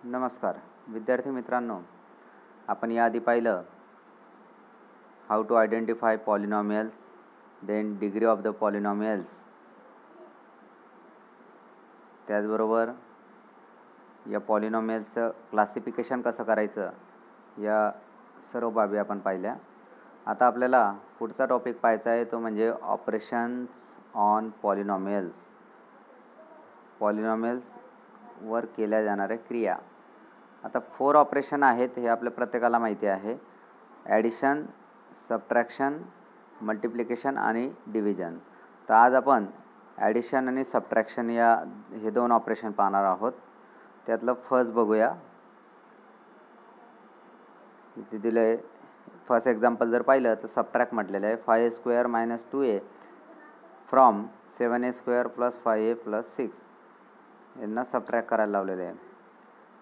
नमस्कार विद्यार्थी मित्रांनो, आपण याआधी पाहिलं how to identify polynomials, then degree of the polynomials, त्याचबरोबर या पॉलिनॉमियल्सचं क्लासिफिकेशन कसं करायचं या सर्व बाबी आपण पाहिल्या. आता आपल्याला पुढचा टॉपिक पाहायचा आहे तो म्हणजे ऑपरेशन्स ऑन पॉलिनॉमियल्स. पॉलिनॉमियल्सवर केल्या जाणाऱ्या क्रिया. आता 4 ऑपरेशन आहेत हे आपल्या प्रत्येकाला माहिती आहे. ॲडिशन, सबट्रॅक्शन, मल्टिप्लिकेशन आणि डिव्हिजन. तर आज आपण ॲडिशन आणि सबट्रॅक्शन हे 2 ऑपरेशन पाहणार आहोत. त्यातलं फर्स्ट बघूया. इथे दिलं आहे फर्स्ट एक्झाम्पल. जर पाहिलं तर सबट्रॅक्ट म्हटलेलं आहे 5a² - 2a from 7a² + 5a + 6 यांना सबट्रॅक्ट करायला लावलेलं आहे.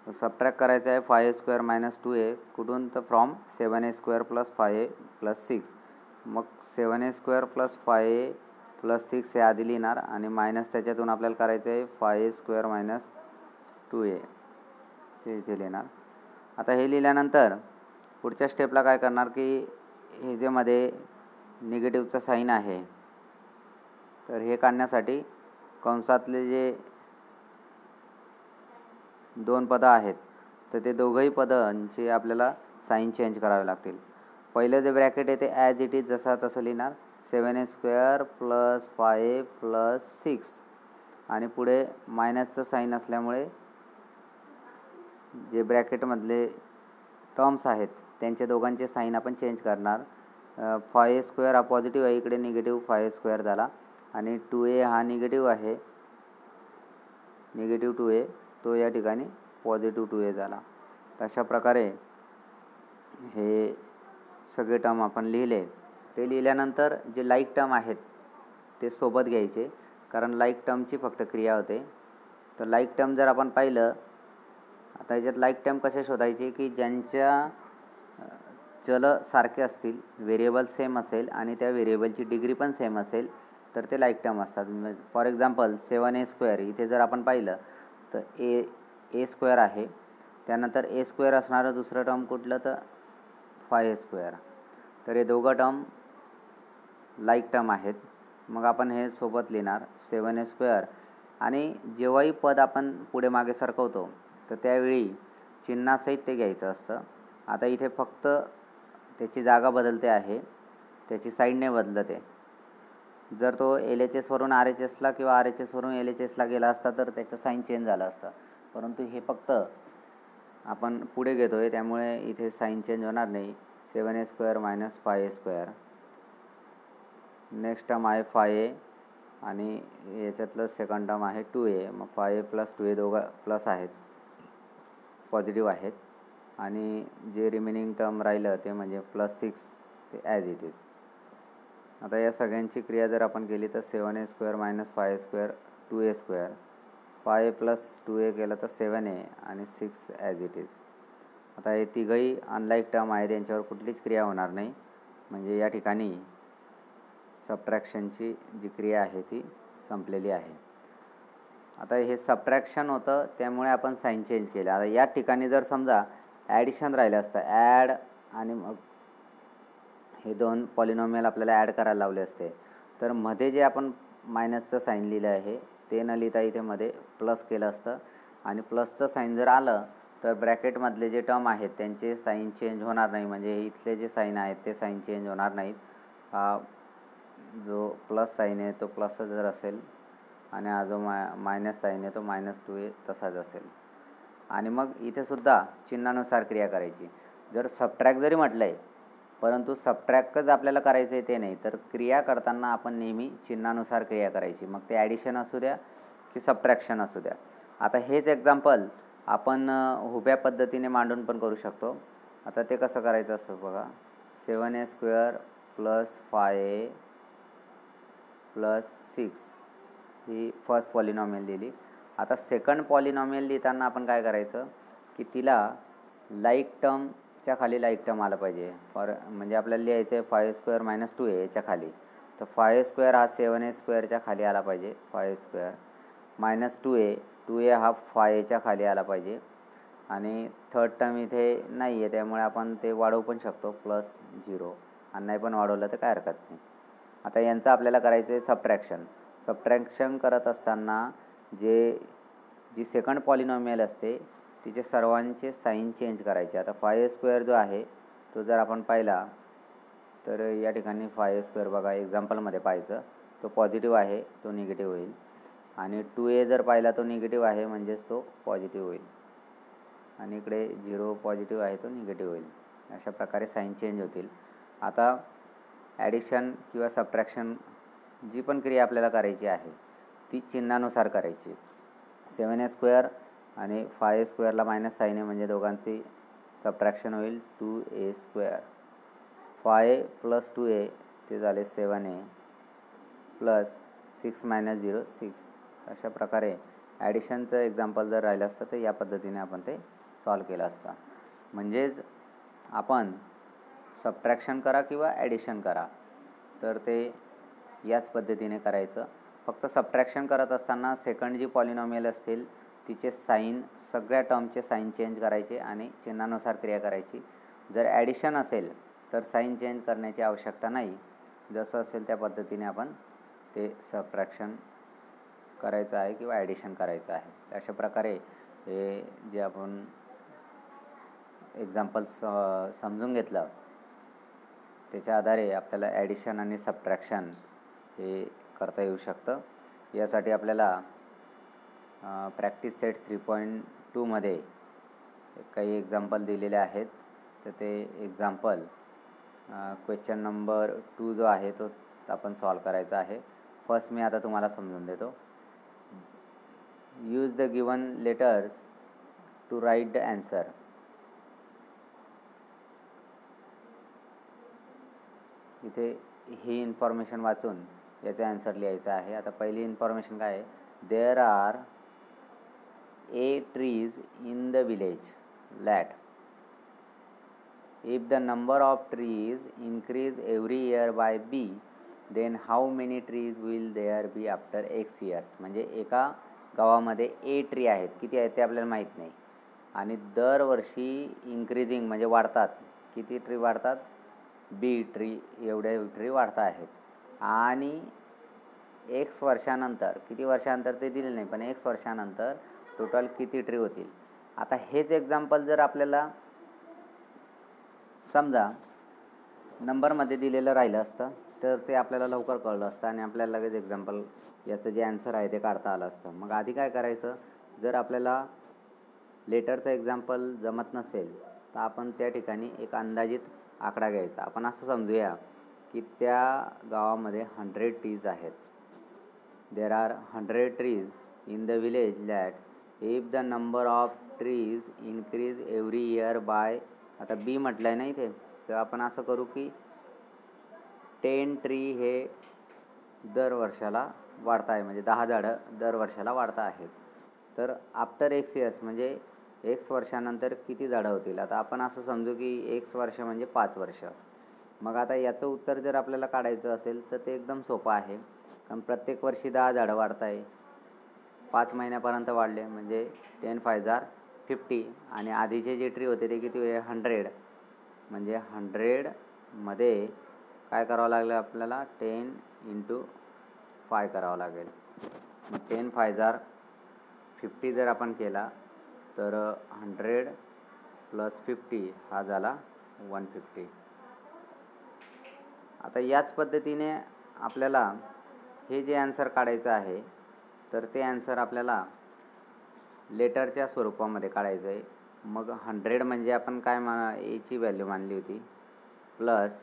सबट्रॅक्ट करायचं आहे 5a² - 2a कुठून, तर फ्रॉम 7a² + 5a + 6. मग 7a² + 5a + 6 हे आधी लिहिणार आणि मायनस त्याच्यातून आपल्याला करायचं आहे 5a² - 2a ते इथे लिहिणार. आता हे लिहिल्यानंतर पुढच्या स्टेपला काय करणार की हे जे मध्ये निगेटिव्हचा साईन आहे तर हे काढण्यासाठी कंसातले जे 2 पदं आहेत तर ते दोघंही पदांचे आपल्याला साईन चेंज करावे लागतील. पहिलं जे ब्रॅकेट आहे ते ॲज इट इज जसा तसं लिहिणार 7a² + 5a + 6 आणि पुढे मायनसचं साईन असल्यामुळे जे ब्रॅकेटमधले टर्म्स आहेत त्यांचे दोघांचे साईन आपण चेंज करणार. 5a² हा पॉझिटिव्ह आहे, इकडे निगेटिव्ह 5a² झाला आणि 2a हा निगेटिव्ह आहे, निगेटिव्ह 2a तो या ठिकाणी पॉझिटिव्ह 2a झाला. तशा प्रकारे हे सगळे टर्म आपण लिहिले. ते लिहिल्यानंतर जे लाईक टर्म आहेत ते सोबत घ्यायचे, कारण लाईक टर्मची फक्त क्रिया होते. तर लाईक टर्म जर आपण पाहिलं, आता याच्यात लाईक टर्म कसे शोधायचे की ज्यांच्या चल सारखे असतील, व्हेरिएबल सेम असेल आणि त्या व्हेरिएबलची डिग्री पण सेम असेल तर ते लाईक टर्म असतात. फॉर एक्झाम्पल 7a² इथे जर आपण पाहिलं तर a² आहे, त्यानंतर a² असणारं दुसरं टर्म कुठलं तर 5a². तर हे दोघं टर्म लाईक टर्म आहेत. मग आपण हे सोबत लिहिणार 7a² आणि जेव्हाही पद आपण पुढे मागे सरकवतो तर त्यावेळी चिन्हासहित ते घ्यायचं असतं. आता इथे फक्त त्याची जागा बदलते आहे, त्याची साईडने बदलते. जर तो LHSवरून RHSला किंवा RHSवरून LHSला गेला असता तर त्याचं साईन चेंज झालं असतं, परंतु हे फक्त आपण पुढे घेतो आहे त्यामुळे इथे साईन चेंज होणार नाही. 7a² - 5a². नेक्स्ट टर्म आहे 5a आणि याच्यातलं सेकंड टर्म आहे 2a. मग 5a + 2a दोघं प्लस आहेत, पॉझिटिव्ह आहेत आणि जे रिमेनिंग टर्म राहिलं ते म्हणजे +6 ते ॲज इट इज. आता या सगळ्यांची क्रिया जर आपण केली तर 7a² - 5a² 2a², 5a + 2a केलं तर 7a आणि 6 ॲज इट इज. आता हे तिघंही अनलाईक टर्म आहेत, यांच्यावर कुठलीच क्रिया होणार नाही, म्हणजे या ठिकाणी सबट्रॅक्शनची जी क्रिया आहे ती संपलेली आहे. आता हे सबट्रॅक्शन होतं त्यामुळे आपण साईन चेंज केलं. आता या ठिकाणी जर समजा ॲडिशन राहिलं असतं, ॲड आणि मग हे 2 पॉलिनॉमियल आपल्याला ॲड करायला लावले असते, तर मध्ये जे आपण मायनसचं साईन लिहिलं आहे ते न लिहिता इथे मध्ये प्लस केलं असतं आणि प्लसचं साईन जर आलं तर ब्रॅकेटमधले जे टर्म आहेत त्यांचे साईन चेंज होणार नाही, म्हणजे इथले जे साईन आहेत ते साईन चेंज होणार नाहीत. हा जो प्लस साईन आहे तो प्लसच जर असेल आणि हा जो मायनस साईन आहे तो -2a तसाच असेल. आणि मग इथे सुद्धा चिन्हानुसार क्रिया करायची. जर सबट्रॅक्ट जरी म्हटलं आहे परंतु सबट्रॅक्टच आपल्याला करायचं आहे ते नाही, तर क्रिया करताना आपण नेहमी चिन्हानुसार क्रिया करायची, मग ते ॲडिशन असू द्या की सबट्रॅक्शन असू द्या. आता हेच एक्झाम्पल आपण उभ्या पद्धतीने मांडून पण करू शकतो. आता ते कसं करायचं असं बघा. 7a² + 5a + 6 ही फर्स्ट पॉलिनॉमियल लिहिली. आता सेकंड पॉलिनॉमियल लिहिताना आपण काय करायचं की तिला लाईक टर्मच्या खाली लाईक टर्म आलं पाहिजे. म्हणजे आपल्याला लिहायचं आहे 5a² - 2a याच्या खाली, तर 5a² हा 7a² खाली आला पाहिजे, 5a² - 2a 2a हा 5a खाली आला पाहिजे आणि थर्ड टर्म इथे नाही आहे, त्यामुळे आपण ते वाढवू पण शकतो +0, आणि नाही पण वाढवलं तर काय हरकत नाही. आता यांचं आपल्याला करायचं आहे सबट्रॅक्शन. सबट्रॅक्शन करत असताना जी सेकंड पॉलिनॉमियल असते तिचे सर्वांचे साईन चेंज करायचे. आता 5a² जो आहे तो जर आपण पाहिला तर या ठिकाणी 5a² बघा एक्झाम्पलमध्ये पाहायचं, तो पॉझिटिव्ह आहे तो निगेटिव्ह होईल, आणि 2a जर पाहिला तो निगेटिव्ह आहे म्हणजेच तो पॉझिटिव्ह होईल, आणि इकडे 0 पॉझिटिव्ह आहे तो निगेटिव्ह होईल. अशा प्रकारे साईन चेंज होतील. आता ॲडिशन किंवा सबट्रॅक्शन जी पण क्रिया आपल्याला करायची आहे ती चिन्हानुसार करायची. 7a² आणि 5a² मायनस साईन आहे म्हणजे दोघांची सबट्रॅक्शन होईल 2a². 5 + 2a ते झाले 7a प्लस 6 - 0 6. अशा प्रकारे ॲडिशनचं एक्झाम्पल जर राहिलं असतं तर या पद्धतीने आपण ते सॉल्व केलं असतं. म्हणजेच आपण सबट्रॅक्शन करा किंवा ॲडिशन करा तर ते याच पद्धतीने करायचं. फक्त सबट्रॅक्शन करत असताना सेकंड जी पॉलिनॉमियल असतील तिचे साईन, सगळ्या टर्मचे साईन चेंज करायचे आणि चिन्हानुसार क्रिया करायची. जर ॲडिशन असेल तर साईन चेंज करण्याची आवश्यकता नाही, जसं असेल त्या पद्धतीने आपण ते सबट्रॅक्शन करायचं आहे किंवा ॲडिशन करायचं आहे. अशा प्रकारे हे जे आपण एक्झाम्पल्स समजून घेतलं त्याच्या आधारे आपल्याला ॲडिशन आणि सबट्रॅक्शन हे करता येऊ शकतं. यासाठी आपल्याला प्रॅक्टिस सेट 3.2 मध्ये काही एक्झाम्पल दिलेले आहेत. तर ते एक्झाम्पल क्वेश्चन नंबर 2 जो आहे तो आपण सॉल्व करायचा आहे. फर्स्ट मी आता तुम्हाला समजून देतो. Use the given letters to write the answer. इथे ही इन्फॉर्मेशन वाचून याचा ॲन्सर लिहायचा आहे. आता पहिली इन्फॉर्मेशन काय आहे, there R 8 trees in the village that if the number of trees increase every year by b then how many trees will there be after x years. म्हणजे एका गावामध्ये 8 ट्री आहेत, किती आहेत ते आपल्याला माहीत नाही, आणि दरवर्षी इन्क्रीजिंग म्हणजे वाढतात. किती ट्री वाढतात, बी ट्री एवढे ट्री वाढता आहेत, आणि एक्स वर्षानंतर, किती वर्षानंतर ते दिले नाही पण एक्स वर्षानंतर टोटल किती ट्री होतील. आता हेच एक्झाम्पल जर आपल्याला समजा नंबरमध्ये दिलेलं राहिलं असतं तर ते आपल्याला लवकर कळलं असतं आणि आपल्याला लगेच एक्झाम्पल याचं जे ॲन्सर आहे ते काढता आलं असतं. मग आधी काय करायचं, जर आपल्याला लेटरचं एक्झाम्पल जमत नसेल तर आपण त्या ठिकाणी एक अंदाजित आकडा घ्यायचा. आपण असं समजूया की त्या गावामध्ये 100 ट्रीज आहेत. There are 100 trees in the village that if the number of trees increase every year by, आता बी म्हटलं आहे ना इथे, तर आपण असं करू की 10 ट्री हे दर वर्षाला वाढता आहे, म्हणजे 10 झाडं दर वर्षाला वाढता आहेत. तर आफ्टर एक्स इयर्स म्हणजे एक्स वर्षानंतर किती झाडं होतील. आता आपण असं समजू की एक्स वर्ष म्हणजे 5 वर्ष. मग आता याचं उत्तर जर आपल्याला काढायचं असेल तर ते एकदम सोपं आहे, कारण प्रत्येक वर्षी 10 झाडं वाढत आहे, 5 महिन्यापर्यंत वाढले म्हणजे 10 × 5 = 50, आणि आधीचे जे ट्री होते ते किती होते 100, म्हणजे 100मध्ये काय करावं लागलं आपल्याला 10 × 5 करावं लागेल. मग 10 × 5 = 50 जर आपण केला तर 100 + 50 हा झाला 150. आता याच पद्धतीने आपल्याला हे जे ॲन्सर काढायचं आहे तर ते ॲन्सर आपल्याला लेटरच्या स्वरूपामध्ये काढायचं आहे. मग 100 म्हणजे आपण काय एची व्हॅल्यू मानली होती, प्लस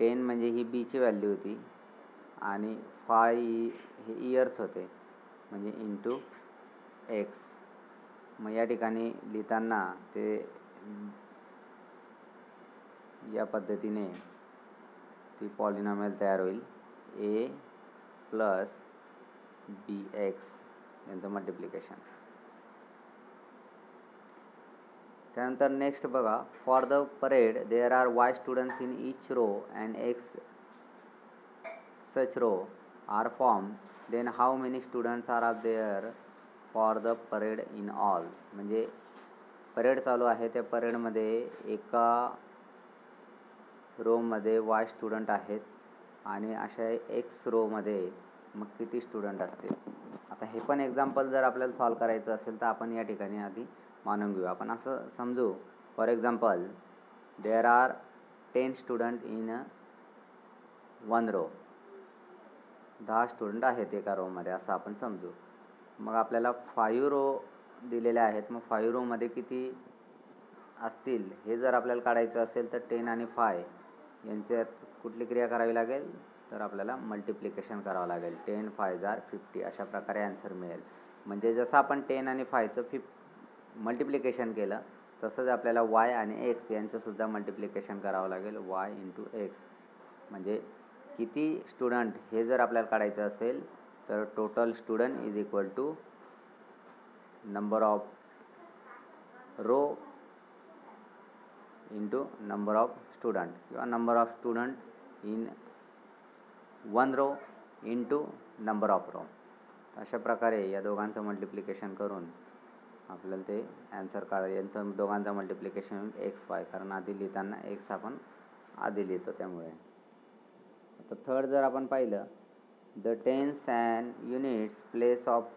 10 म्हणजे ही बीची व्हॅल्यू होती, आणि 5 हे इयर्स होते म्हणजे इंटू एक्स. मग या ठिकाणी लिहिताना ते या पद्धतीने ती पॉलिनॉमियल तयार होईल, ए प्लस बी एक्स यांचं मल्टिप्लिकेशन. त्यानंतर नेक्स्ट बघा, for the parade there are Y students in each row and X such row are form, then how many students are there for the parade in all. म्हणजे parade चालू आहे, त्या परेडमध्ये एका रोमध्ये Y student आहेत आणि अशा x रोमध्ये मग किती स्टुडंट असतील. आता हे पण एक्झाम्पल जर आपल्याला सॉल्व करायचं असेल तर आपण या ठिकाणी आधी मानून घेऊ. आपण असं समजू, for example there are 10 student in 1 row. 10 student आहेत एका रोमध्ये असं आपण समजू. मग आपल्याला 5 रो दिलेल्या आहेत. मग 5 रोमध्ये किती असतील हे जर आपल्याला काढायचं असेल तर 10 आणि 5 यांच्यात कुठली क्रिया करावी लागेल, तर आपल्याला मल्टिप्लिकेशन करावं लागेल. 10 5 आर 50 अशा प्रकारे आन्सर मिळेल. म्हणजे जसं आपण 10 आणि 5चं मल्टिप्लिकेशन केलं तसंच आपल्याला वाय आणि एक्स यांचंसुद्धा मल्टिप्लिकेशन करावं लागेल. वाय इंटू एक्स म्हणजे किती स्टुडंट हे जर आपल्याला काढायचं असेल तर total student is equal to number of row into number of student किंवा number of student in 1 row into number of row. अशा प्रकारे या दोघांचं मल्टिप्लिकेशन करून आपल्याला ते ॲन्सर यांचं दोघांचं मल्टिप्लिकेशन एक्स वाय, कारण आधी लिहिताना एक्स आपण आधी लिहितो त्यामुळे. आता थर्ड जर आपण पाहिलं, the tens and units place of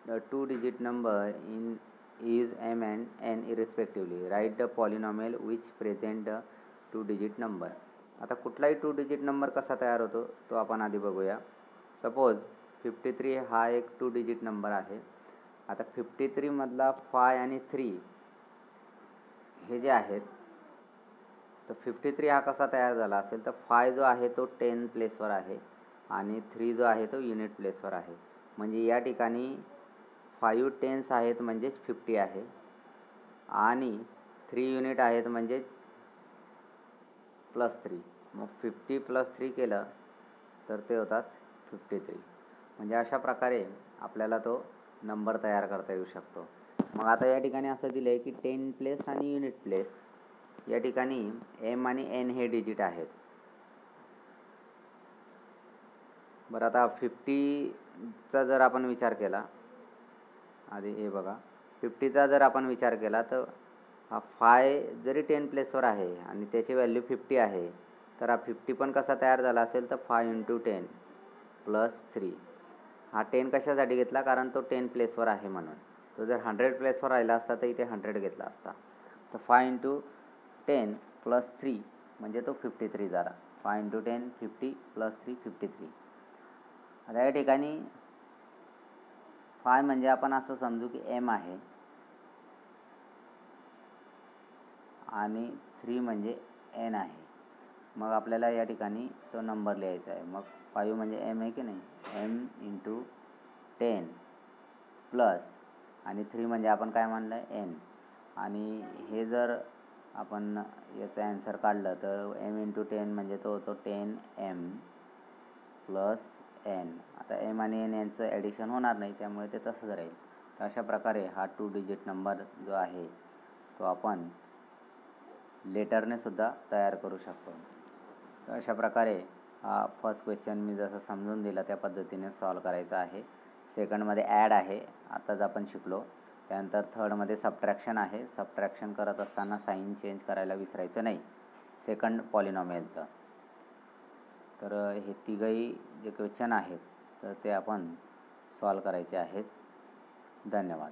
the 2 digit number in is m and n irrespectively. Write the polynomial which present the 2 digit number. आता कुठलाही 2 डिजिट नंबर कसा तयार होतो तो आपण आधी बघूया. सपोज 53 हा एक 2 डिजिट नंबर आहे. आता 53 मधला 5 आणि 3 हे जे आहेत, तर 53 हा कसा तयार झाला असेल तर 5 जो आहे तो 10 प्लेसवर आहे आणि 3 जो आहे तो युनिट प्लेसवर आहे. म्हणजे या ठिकाणी 5 टेन्स आहेत म्हणजेच 50 आहे आणि 3 युनिट आहेत म्हणजेच +3. मग 50 + 3 केलं तर ते होतात 53. म्हणजे अशा प्रकारे आपल्याला तो नंबर तयार करता येऊ शकतो. मग आता या ठिकाणी असं दिलं आहे की 10 प्लेस आणि युनिट प्लेस या ठिकाणी m आणि n हे डिजिट आहेत. बरं, आता 50चा जर आपण विचार केला, आधी हे बघा, 50चा जर आपण विचार केला तर हा 5 जरी 10 प्लेसवर आहे आणि त्याची व्हॅल्यू 50 आहे, तर हा 50 पण कसा तयार झाला असेल तर 5 × 10 + 3. हा 10 कशासाठी घेतला, कारण तो 10 प्लेसवर आहे म्हणून. तो जर 100 प्लेसवर राहिला असता तर इथे 100 घेतला असता. तर 5 × 10 + 3 म्हणजे तो 53 झाला. 5 × 10 50 + 3 53. आता या ठिकाणी 5 म्हणजे आपण असं समजू की m आहे आणि 3 म्हणजे n आहे. मग आपल्याला या ठिकाणी तो नंबर लिहायचा आहे. मग 5 म्हणजे m आहे की नाही, m × 10 प्लस आणि 3 म्हणजे आपण काय म्हणलं आहे n. आणि हे जर आपण याचं ॲन्सर काढलं तर m × 10 म्हणजे तो होतो 10m + n. आता m आणि n यांचं ॲडिशन होणार नाही त्यामुळे ते तसंच राहील. तर अशा प्रकारे हा 2 डिजिट नंबर जो आहे तो आपण लेटरने सुद्धा तयार करू शकतो. तर अशा प्रकारे हा फर्स्ट क्वेश्चन मी जसं समजून दिला त्या पद्धतीने सॉल्व करायचा आहे. सेकंडमध्ये ॲड आहे, आत्ताच आपण शिकलो. त्यानंतर थर्डमध्ये सबट्रॅक्शन आहे. सबट्रॅक्शन करत असताना साईन चेंज करायला विसरायचं नाही सेकंड पॉलिनॉमियलचं. तर हे तिघही जे क्वेश्चन आहेत तर ते आपण सॉल्व करायचे आहेत. धन्यवाद.